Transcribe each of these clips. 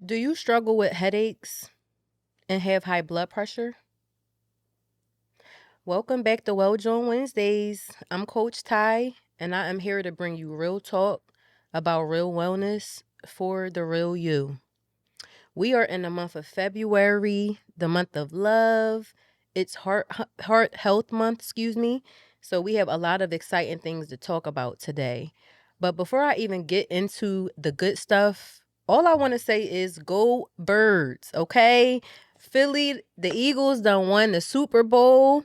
Do you struggle with headaches and have high blood pressure? Welcome back to Well Jawn Wednesdays. I'm Coach Ty, and I am here to bring you real talk about real wellness for the real you. We are in the month of February, the month of love. It's heart health month, excuse me. So we have a lot of exciting things to talk about today. But before I even get into the good stuff, all I want to say is go birds, okay? Philly, the Eagles done won the Super Bowl.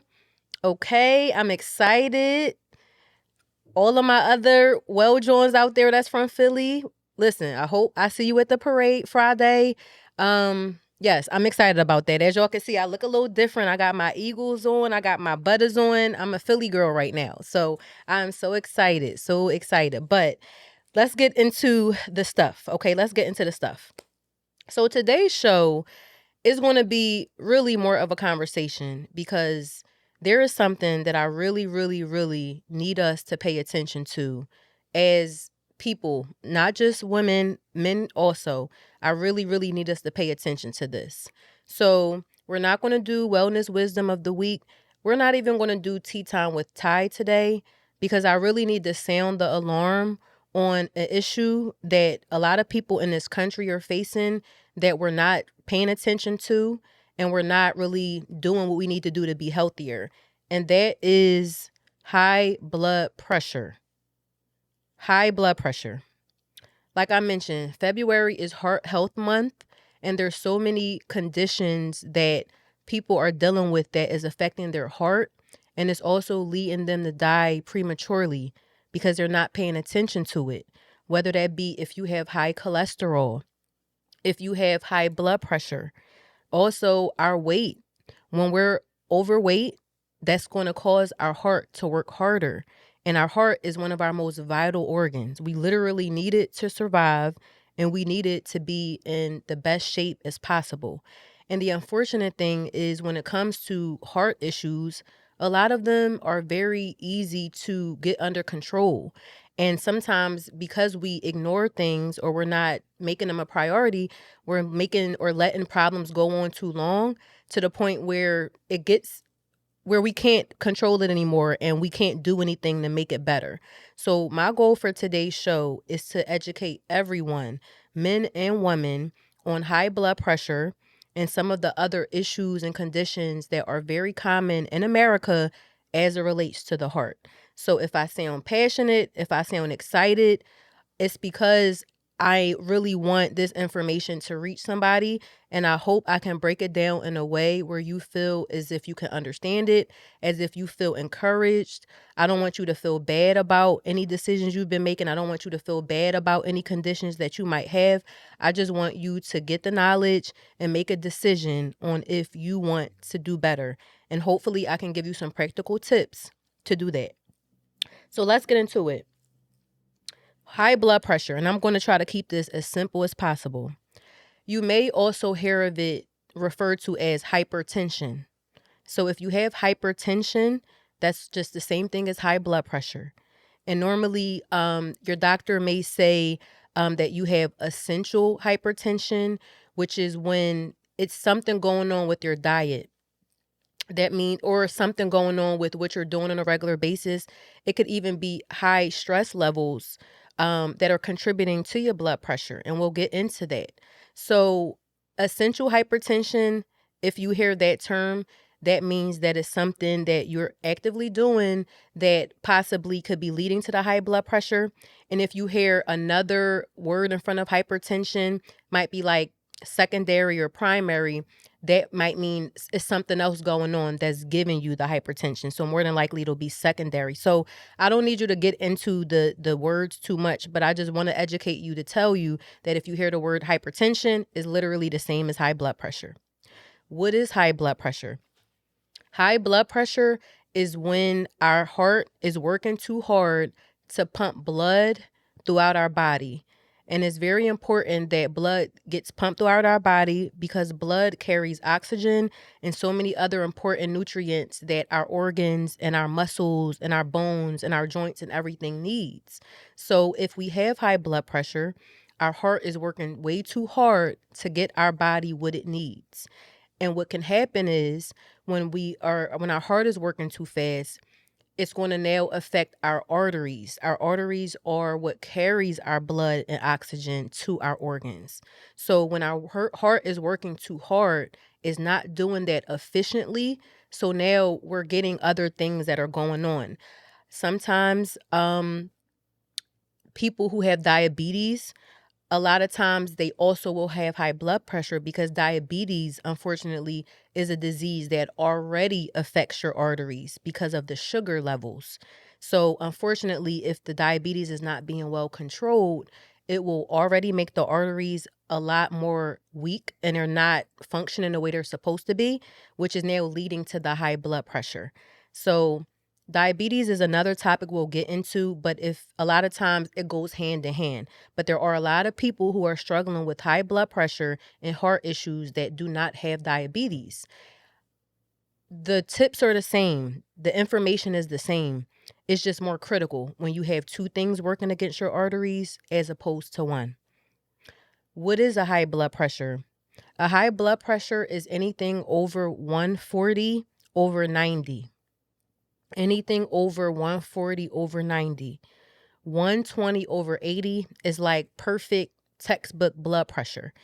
Okay, I'm excited. All of my other Well Johns out there that's from Philly, listen, I hope I see you at the parade Friday. Yes, I'm excited about that. As y'all can see, I look a little different. I got my Eagles on, I got my Butters on. I'm a Philly girl right now. So I'm so excited, so excited. But let's get into the stuff. Okay, let's get into the stuff. So today's show is going to be really more of a conversation because there is something that I really, really, really need us to pay attention to as people, not just women, men also. I really, really need us to pay attention to this. So we're not going to do wellness wisdom of the week. We're not even going to do tea time with Ty today because I really need to sound the alarm on an issue that a lot of people in this country are facing that we're not paying attention to and we're not really doing what we need to do to be healthier. And that is high blood pressure. High blood pressure. Like I mentioned, February is Heart Health Month, and there's so many conditions that people are dealing with that is affecting their heart, and it's also leading them to die prematurely because they're not paying attention to it. Whether that be if you have high cholesterol, if you have high blood pressure. Also, our weight. When we're overweight, that's going to cause our heart to work harder. And our heart is one of our most vital organs. We literally need it to survive, and we need it to be in the best shape as possible. And the unfortunate thing is when it comes to heart issues, a lot of them are very easy to get under control. And sometimes because we ignore things or we're not making them a priority, we're making or letting problems go on too long to the point where it gets where we can't control it anymore and we can't do anything to make it better. So my goal for today's show is to educate everyone, men and women, on high blood pressure and some of the other issues and conditions that are very common in America as it relates to the heart. So if I sound passionate, if I sound excited, it's because I really want this information to reach somebody, and I hope I can break it down in a way where you feel as if you can understand it, as if you feel encouraged. I don't want you to feel bad about any decisions you've been making. I don't want you to feel bad about any conditions that you might have. I just want you to get the knowledge and make a decision on if you want to do better. And hopefully I can give you some practical tips to do that. So let's get into it. High blood pressure, and I'm going to try to keep this as simple as possible. You may also hear of it referred to as hypertension. So if you have hypertension, that's just the same thing as high blood pressure. And normally, your doctor may say that you have essential hypertension, which is when it's something going on with your diet. That mean or something going on with what you're doing on a regular basis. It could even be high stress levels that are contributing to your blood pressure, and we'll get into that. So essential hypertension, if you hear that term, that means that it's something that you're actively doing that possibly could be leading to the high blood pressure. And if you hear another word in front of hypertension, might be like secondary or primary, that might mean it's something else going on that's giving you the hypertension. So more than likely it'll be secondary. So I don't need you to get into the words too much, but I just want to educate you to tell you that if you hear the word hypertension, is literally the same as high blood pressure. What is high blood pressure? High blood pressure is when our heart is working too hard to pump blood throughout our body. And it's very important that blood gets pumped throughout our body because blood carries oxygen and so many other important nutrients that our organs and our muscles and our bones and our joints and everything needs. So if we have high blood pressure, our heart is working way too hard to get our body what it needs. And what can happen is when our heart is working too fast, it's going to now affect our arteries. Our arteries are what carries our blood and oxygen to our organs. So when our heart is working too hard, it's not doing that efficiently. So now we're getting other things that are going on. Sometimes people who have diabetes, a lot of times they also will have high blood pressure because diabetes, unfortunately, is a disease that already affects your arteries because of the sugar levels. So, unfortunately, if the diabetes is not being well controlled, it will already make the arteries a lot more weak and they're not functioning the way they're supposed to be, which is now leading to the high blood pressure. So, diabetes is another topic we'll get into, but if a lot of times it goes hand in hand. But there are a lot of people who are struggling with high blood pressure and heart issues that do not have diabetes. The tips are the same. The information is the same. It's just more critical when you have two things working against your arteries as opposed to one. What is a high blood pressure? A high blood pressure is anything over 140 over 90. Anything over 140 over 90. 120 over 80 is like perfect textbook blood pressure.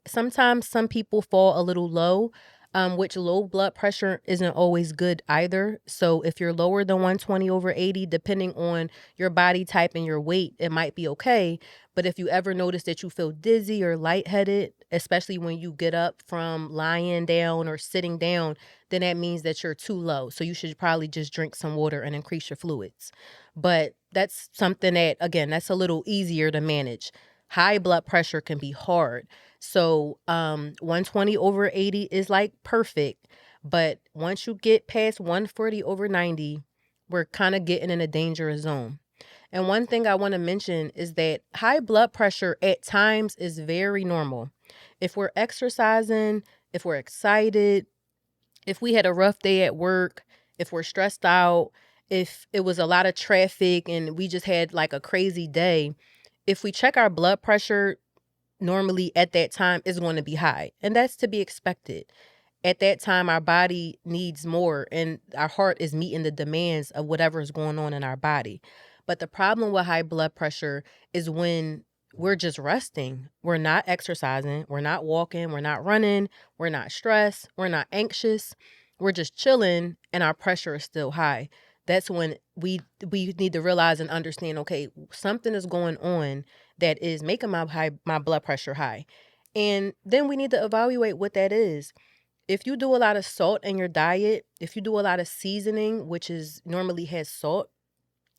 Sometimes some people fall a little low, which low blood pressure isn't always good either. So if you're lower than 120 over 80, depending on your body type and your weight, it might be okay. But if you ever notice that you feel dizzy or lightheaded, especially when you get up from lying down or sitting down, then that means that you're too low. So you should probably just drink some water and increase your fluids. But that's something that, again, that's a little easier to manage. High blood pressure can be hard. So 120 over 80 is like perfect. But once you get past 140 over 90, we're kind of getting in a dangerous zone. And one thing I want to mention is that high blood pressure at times is very normal. If we're exercising, if we're excited, if we had a rough day at work, if we're stressed out, if it was a lot of traffic and we just had like a crazy day, if we check our blood pressure, normally at that time is going to be high. And that's to be expected. At that time, our body needs more and our heart is meeting the demands of whatever is going on in our body. But the problem with high blood pressure is when we're just resting. We're not exercising. We're not walking. We're not running. We're not stressed. We're not anxious. We're just chilling and our pressure is still high. That's when we need to realize and understand, okay, something is going on that is making my blood pressure high. And then we need to evaluate what that is. If you do a lot of salt in your diet, if you do a lot of seasoning, which is normally has salt,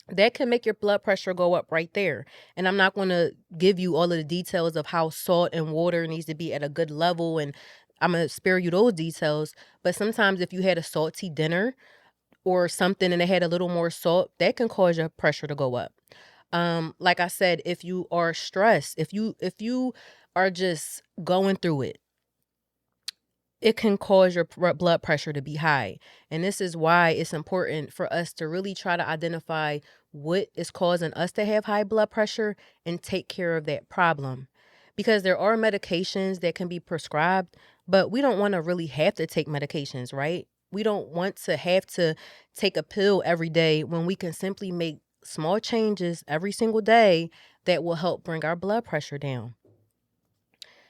that can make your blood pressure go up right there. And I'm not going to give you all of the details of how salt and water needs to be at a good level, and I'm going to spare you those details. But sometimes if you had a salty dinner or something and it had a little more salt, that can cause your pressure to go up. Like I said, if you are stressed, if you are just going through it, it can cause your blood pressure to be high. And this is why it's important for us to really try to identify what is causing us to have high blood pressure and take care of that problem. Because there are medications that can be prescribed, but we don't want to really have to take medications, right? We don't want to have to take a pill every day when we can simply make small changes every single day that will help bring our blood pressure down.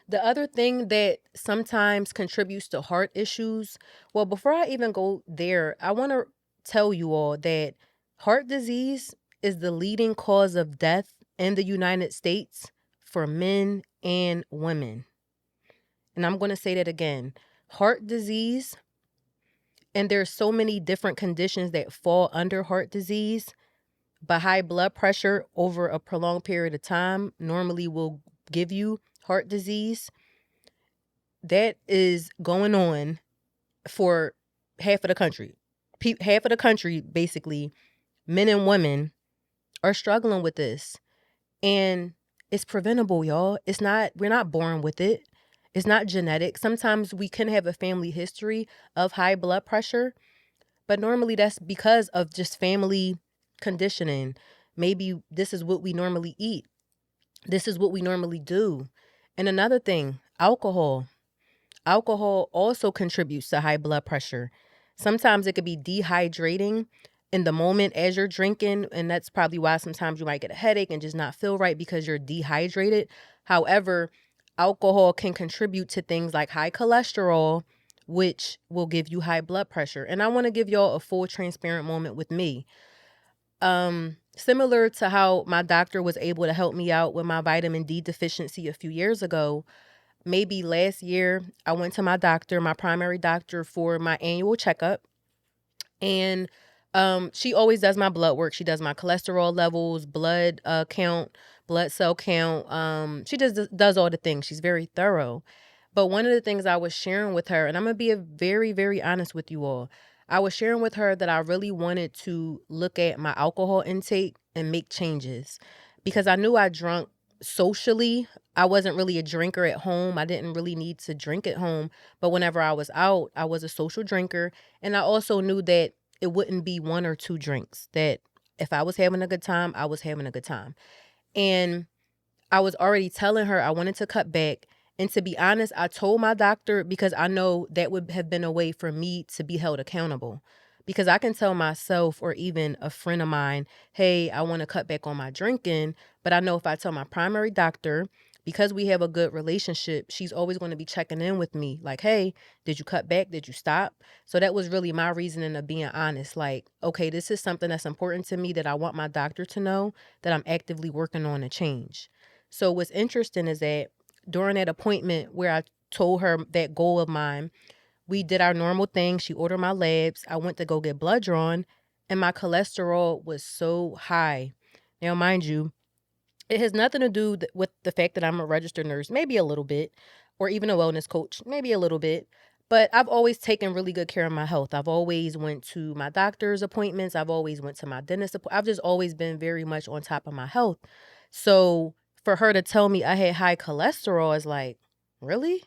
The other thing that sometimes contributes to heart issues, well, before I even go there, I want to tell you all that heart disease is the leading cause of death in the United States for men and women. And I'm going to say that again. Heart disease, and there's so many different conditions that fall under heart disease, but high blood pressure over a prolonged period of time normally will give you heart disease. That is going on for half of the country. Half of the country, basically, men and women are struggling with this. And it's preventable, y'all. We're not born with it. It's not genetic. Sometimes we can have a family history of high blood pressure, but normally that's because of just family conditioning. Maybe this is what we normally eat. This is what we normally do. And another thing, alcohol. Alcohol also contributes to high blood pressure. Sometimes it could be dehydrating in the moment as you're drinking, and that's probably why sometimes you might get a headache and just not feel right because you're dehydrated. However, alcohol can contribute to things like high cholesterol, which will give you high blood pressure. And I want to give y'all a full transparent moment with me. Similar to how my doctor was able to help me out with my vitamin D deficiency a few years ago, maybe last year, I went to my doctor, my primary doctor, for my annual checkup. And she always does my blood work. She does my cholesterol levels, blood count, blood cell count. She just does all the things. She's very thorough. But one of the things I was sharing with her, and I'm going to be very, very honest with you all. I was sharing with her that I really wanted to look at my alcohol intake and make changes because I knew I drunk socially. I wasn't really a drinker at home. I didn't really need to drink at home. But whenever I was out, I was a social drinker. And I also knew that it wouldn't be one or two drinks, that if I was having a good time, I was having a good time. And I was already telling her I wanted to cut back. And to be honest, I told my doctor because I know that would have been a way for me to be held accountable. Because I can tell myself or even a friend of mine, hey, I want to cut back on my drinking. But I know if I tell my primary doctor, because we have a good relationship, she's always going to be checking in with me like, hey, did you cut back? Did you stop? So that was really my reasoning of being honest. Like, okay, this is something that's important to me that I want my doctor to know that I'm actively working on a change. So what's interesting is that during that appointment where I told her that goal of mine, we did our normal thing. She ordered my labs. I went to go get blood drawn, and my cholesterol was so high. Now, mind you, it has nothing to do with the fact that I'm a registered nurse, maybe a little bit, or even a wellness coach, maybe a little bit. But I've always taken really good care of my health. I've always went to my doctor's appointments. I've always went to my dentist. I've just always been very much on top of my health. So for her to tell me I had high cholesterol is like, really?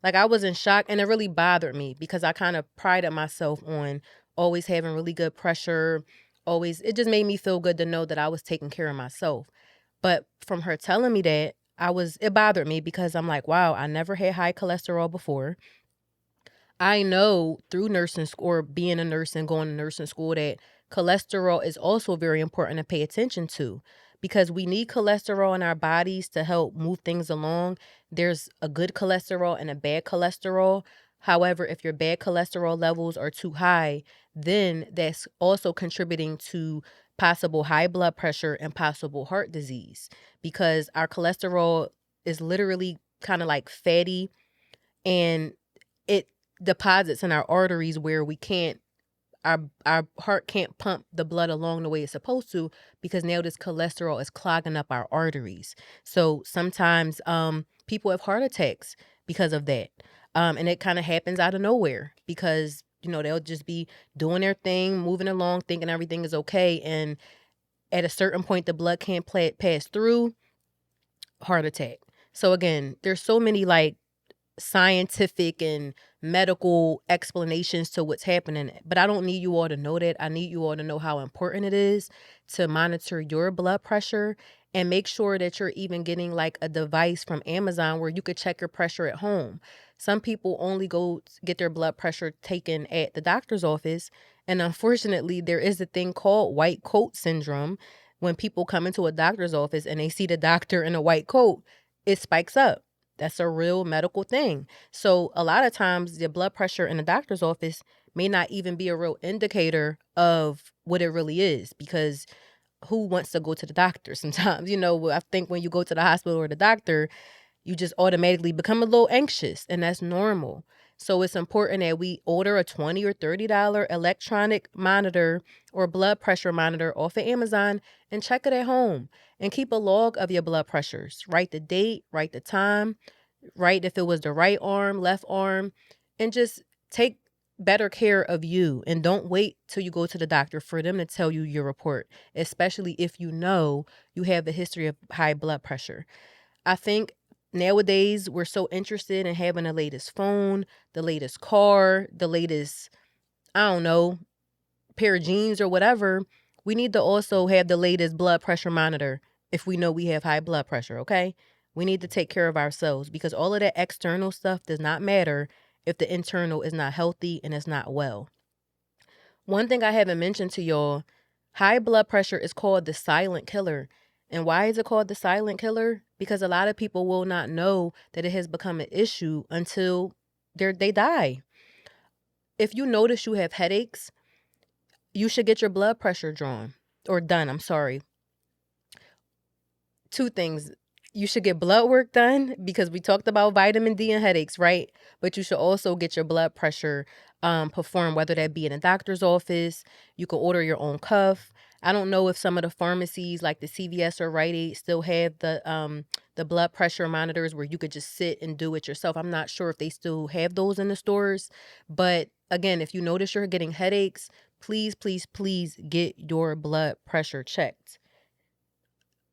Like I was in shock, and it really bothered me because I kind of prided myself on always having really good pressure. Always, it just made me feel good to know that I was taking care of myself. But from her telling me that, it bothered me because I'm like, wow, I never had high cholesterol before. I know through nursing school or being a nurse and going to nursing school that cholesterol is also very important to pay attention to because we need cholesterol in our bodies to help move things along. There's a good cholesterol and a bad cholesterol. However, if your bad cholesterol levels are too high, then that's also contributing to possible high blood pressure and possible heart disease because our cholesterol is literally kind of like fatty, and it deposits in our arteries where we can't our heart can't pump the blood along the way it's supposed to because now this cholesterol is clogging up our arteries. So sometimes people have heart attacks because of that. And it kind of happens out of nowhere because they'll just be doing their thing, moving along, thinking everything is okay, and at a certain point the blood can't pass through, heart attack. So again, there's so many like scientific and medical explanations to what's happening. But I don't need you all to know that. I need you all to know how important it is to monitor your blood pressure and make sure that you're even getting like a device from Amazon where you could check your pressure at home. Some people only go get their blood pressure taken at the doctor's office. And unfortunately, there is a thing called white coat syndrome. When people come into a doctor's office and they see the doctor in a white coat, it spikes up. That's a real medical thing. So a lot of times the blood pressure in the doctor's office may not even be a real indicator of what it really is because who wants to go to the doctor sometimes? I think when you go to the hospital or the doctor, you just automatically become a little anxious, and that's normal. So it's important that we order a $20 or $30 electronic monitor or blood pressure monitor off of Amazon and check it at home and keep a log of your blood pressures. Write the date, write the time, write if it was the right arm, left arm, and just take better care of you. And don't wait till you go to the doctor for them to tell you your report, especially if you know you have a history of high blood pressure. I think nowadays we're so interested in having the latest phone, the latest car, the latest, I don't know, pair of jeans or whatever. We need to also have the latest blood pressure monitor if we know we have high blood pressure, okay? We need to take care of ourselves because all of that external stuff does not matter if the internal is not healthy and it's not well. One thing I haven't mentioned to y'all, high blood pressure is called the silent killer. And why is it called the silent killer? Because a lot of people will not know that it has become an issue until they die. If you notice you have headaches, you should get your blood pressure drawn or done. I'm sorry. Two things. You should get blood work done because we talked about vitamin D and headaches, right? But you should also get your blood pressure performed, whether that be in a doctor's office. You can order your own cuff. I don't know if some of the pharmacies like the CVS or Rite Aid still have the blood pressure monitors where you could just sit and do it yourself. I'm not sure if they still have those in the stores. But again, if you notice you're getting headaches, please, please, please get your blood pressure checked.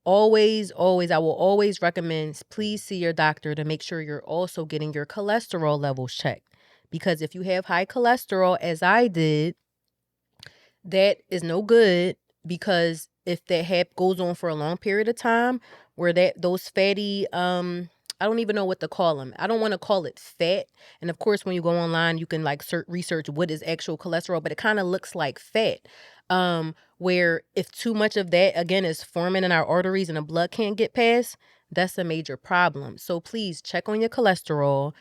Always, always, I will always recommend please see your doctor to make sure you're also getting your cholesterol levels checked. Because if you have high cholesterol, as I did, that is no good because if that goes on for a long period of time where those fatty I don't even know what to call them. I don't want to call it fat. And of course, when you go online, you can like research what is actual cholesterol, but it kind of looks like fat. Where if too much of that again is forming in our arteries and the blood can't get past, that's a major problem. So please check on your cholesterol.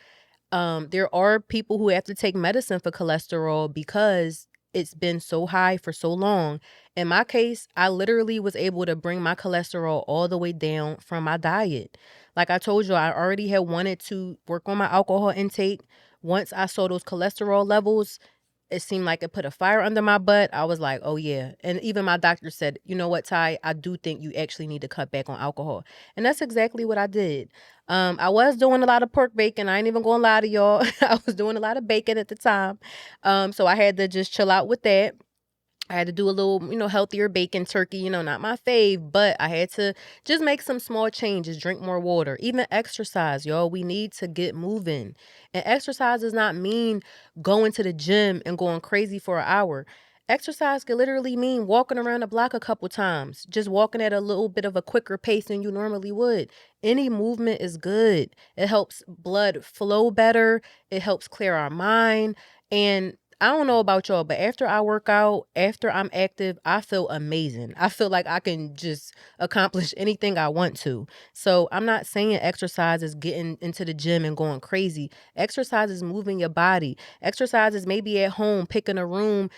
There are people who have to take medicine for cholesterol because it's been so high for so long. In my case, I literally was able to bring my cholesterol all the way down from my diet. Like I told you, I already had wanted to work on my alcohol intake. Once I saw those cholesterol levels, it seemed like it put a fire under my butt. I was like, oh yeah. And even my doctor said, you know what, Ty, I do think you actually need to cut back on alcohol. And that's exactly what I did. I was doing a lot of pork bacon. I ain't even gonna lie to y'all. I was doing a lot of bacon at the time. So I had to just chill out with that. I had to do a little, healthier bacon turkey, not my fave, but I had to just make some small changes, drink more water, even exercise, y'all. We need to get moving. And exercise does not mean going to the gym and going crazy for an hour. Exercise could literally mean walking around the block a couple times, just walking at a little bit of a quicker pace than you normally would. Any movement is good. It helps blood flow better. It helps clear our mind. And I don't know about y'all, but after I work out, after I'm active, I feel amazing. I feel like I can just accomplish anything I want to. So I'm not saying exercise is getting into the gym and going crazy. Exercise is moving your body. Exercise is maybe at home, picking a room,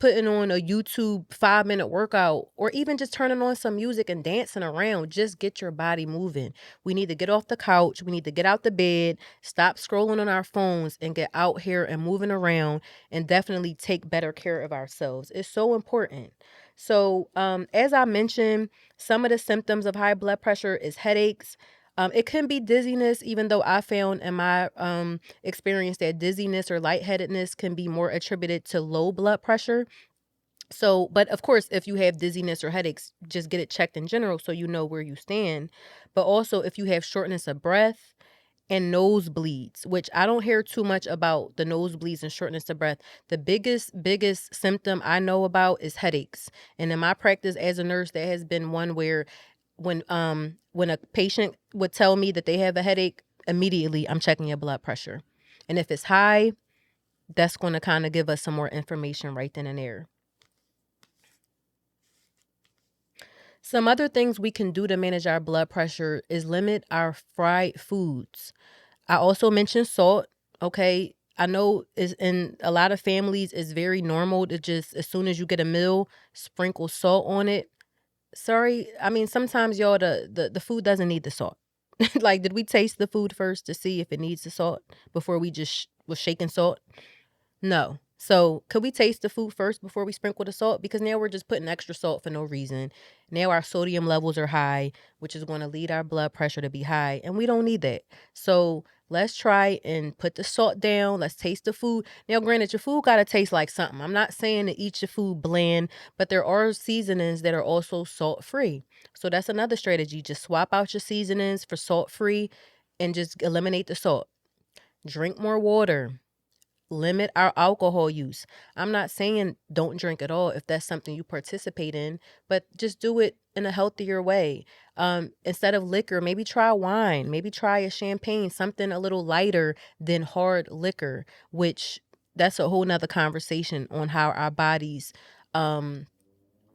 putting on a YouTube 5-minute workout, or even just turning on some music and dancing around. Just get your body moving. We need to get off the couch. We need to get out the bed, stop scrolling on our phones, and get out here and moving around and definitely take better care of ourselves. It's so important. So, as I mentioned, some of the symptoms of high blood pressure is headaches. It can be dizziness, even though I found in my experience that dizziness or lightheadedness can be more attributed to low blood pressure. So, but of course, if you have dizziness or headaches, just get it checked in general so you know where you stand. But also, if you have shortness of breath, and nosebleeds, which I don't hear too much about the nosebleeds and shortness of breath. The biggest symptom I know about is headaches. And in my practice as a nurse, that has been one where when a patient would tell me that they have a headache, immediately I'm checking your blood pressure. And if it's high, that's going to kind of give us some more information right then and there. Some other things we can do to manage our blood pressure is limit our fried foods. I also mentioned salt. Okay. I know is in a lot of families it's very normal to just as soon as you get a meal, sprinkle salt on it. Sorry. I mean, sometimes y'all the food doesn't need the salt. Like, did we taste the food first to see if it needs the salt before we just was shaking salt? No. So, could we taste the food first before we sprinkle the salt? Because now we're just putting extra salt for no reason. Now our sodium levels are high, which is going to lead our blood pressure to be high, and we don't need that. So, let's try and put the salt down. Let's taste the food. Now, granted, your food got to taste like something. I'm not saying to eat your food bland, but there are seasonings that are also salt free. So, that's another strategy. Just swap out your seasonings for salt free and just eliminate the salt. Drink more water. Limit our alcohol use. I'm not saying don't drink at all if that's something you participate in, but just do it in a healthier way. Instead of liquor, maybe try wine, maybe try a champagne, something a little lighter than hard liquor, which that's a whole nother conversation on um,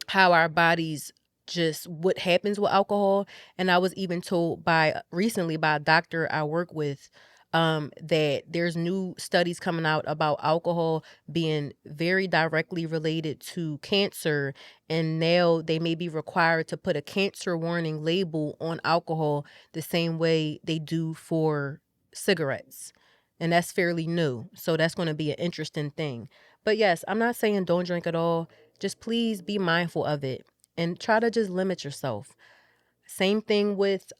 how our bodies just what happens with alcohol. And I was even told by recently by a doctor I work with that there's new studies coming out about alcohol being very directly related to cancer, and now they may be required to put a cancer warning label on alcohol the same way they do for cigarettes. And that's fairly new, so that's going to be an interesting thing. But yes, I'm not saying don't drink at all, just please be mindful of it and try to just limit yourself. Same thing with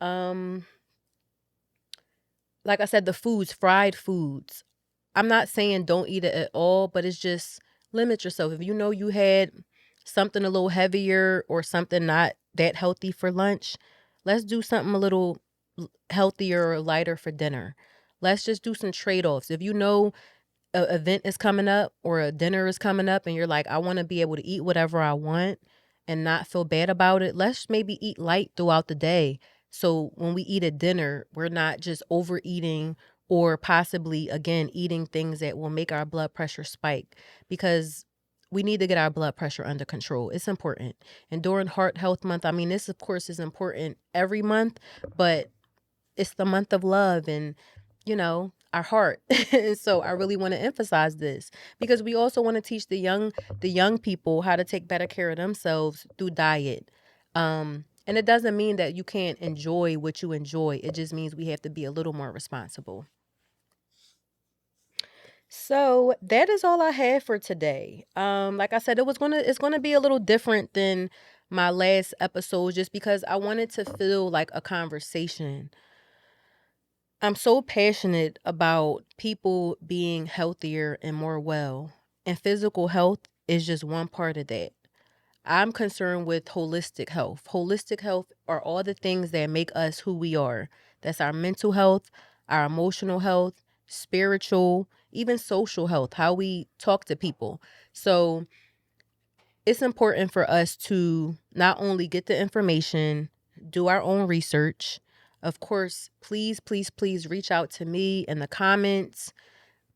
like I said, the foods, fried foods. I'm not saying don't eat it at all, but it's just limit yourself. If you know you had something a little heavier or something not that healthy for lunch, let's do something a little healthier or lighter for dinner. Let's just do some trade-offs. If you know a event is coming up or a dinner is coming up and you're like, I want to be able to eat whatever I want and not feel bad about it, let's maybe eat light throughout the day. So when we eat at dinner, we're not just overeating or possibly, again, eating things that will make our blood pressure spike, because we need to get our blood pressure under control. It's important. And during Heart Health Month, I mean, this, of course, is important every month, but it's the month of love and, our heart. And so I really want to emphasize this because we also want to teach the young people how to take better care of themselves through diet. And it doesn't mean that you can't enjoy what you enjoy. It just means we have to be a little more responsible. So that is all I have for today. Like I said, it's gonna be a little different than my last episode just because I wanted to feel like a conversation. I'm so passionate about people being healthier and more well, and physical health is just one part of that. I'm concerned with holistic health. Holistic health are all the things that make us who we are. That's our mental health, our emotional health, spiritual, even social health, how we talk to people. So it's important for us to not only get the information, do our own research. Of course, please, please, please reach out to me in the comments.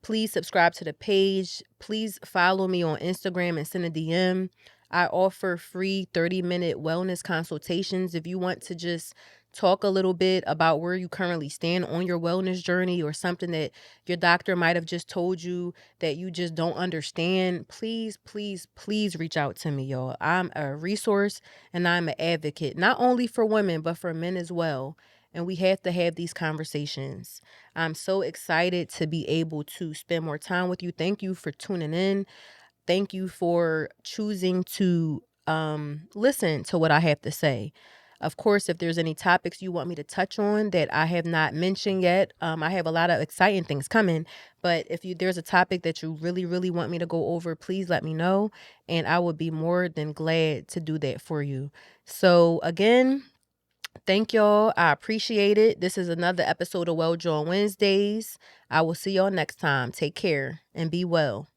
Please subscribe to the page. Please follow me on Instagram and send a DM. I offer free 30-minute wellness consultations if you want to just talk a little bit about where you currently stand on your wellness journey or something that your doctor might have just told you that you just don't understand. Please, please, please reach out to me, y'all. I'm a resource and I'm an advocate, not only for women, but for men as well. And we have to have these conversations. I'm so excited to be able to spend more time with you. Thank you for tuning in. Thank you for choosing to listen to what I have to say. Of course, if there's any topics you want me to touch on that I have not mentioned yet, I have a lot of exciting things coming. But if there's a topic that you really, really want me to go over, please let me know, and I would be more than glad to do that for you. So again, thank y'all. I appreciate it. This is another episode of Well Jawn Wednesdays. I will see y'all next time. Take care and be well.